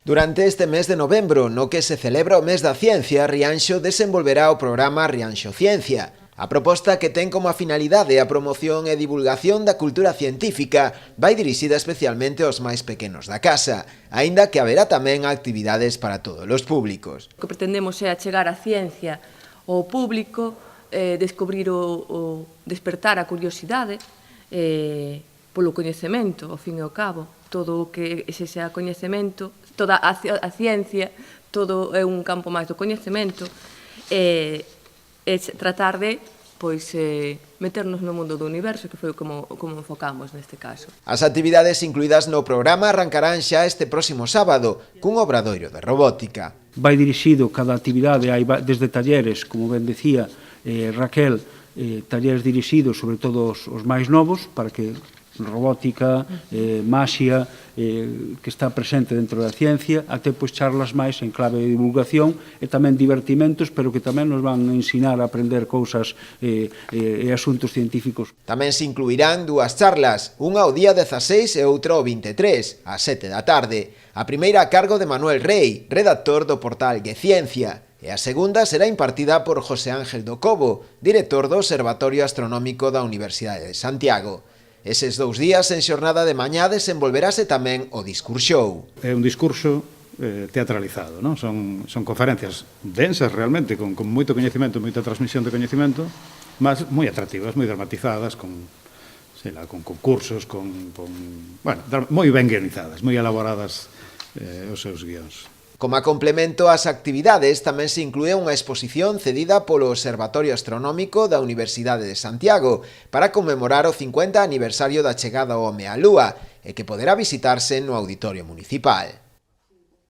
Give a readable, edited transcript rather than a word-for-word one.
Durante este mes de novembro, no que se celebra o mes da ciencia, Rianxo desenvolverá o programa Rianxo Ciencia. A proposta, que ten como finalidade a promoción e divulgación da cultura científica, vai dirixida especialmente aos máis pequenos da casa, aínda que haberá tamén actividades para todos os públicos. O que pretendemos é achegar a ciencia ao público, descubrir despertar a curiosidade polo coñecemento, ao fin e ao cabo. Todo o que sexa coñecemento, toda a ciencia, todo é un campo máis do coñecemento, tratar de meternos no mundo do universo, que foi como enfocamos neste caso. As actividades incluídas no programa arrancarán xa este próximo sábado, cun obradoiro de robótica. Vai dirixido cada actividade, hai desde talleres, como ben decía Raquel, talleres dirixidos sobre todo os máis novos, para que robótica, maxia, que está presente dentro da ciencia, até pois charlas máis en clave de divulgación e tamén divertimentos, pero que tamén nos van a ensinar a aprender cousas e asuntos científicos. Tamén se incluirán dúas charlas, unha ao día 16 e outra ao 23, ás 7 da tarde. A primeira a cargo de Manuel Rey, redactor do portal GeCiencia, e a segunda será impartida por José Ángel do Cobo, director do Observatorio Astronómico da Universidade de Santiago. Eses 2 días en xornada de mañá desenvolverase tamén o Discourse Show. É un discurso teatralizado, non? Son conferencias densas realmente, con moito coñecemento, moita transmisión de coñecemento, mas moi atractivas, moi dramatizadas, con concursos, bueno, moi ben guionizadas, moi elaboradas os seus guións. Como a complemento ás actividades, tamén se inclúe unha exposición cedida polo Observatorio Astronómico da Universidade de Santiago para conmemorar o 50 aniversario da chegada ao home á Lúa e que poderá visitarse no Auditorio Municipal.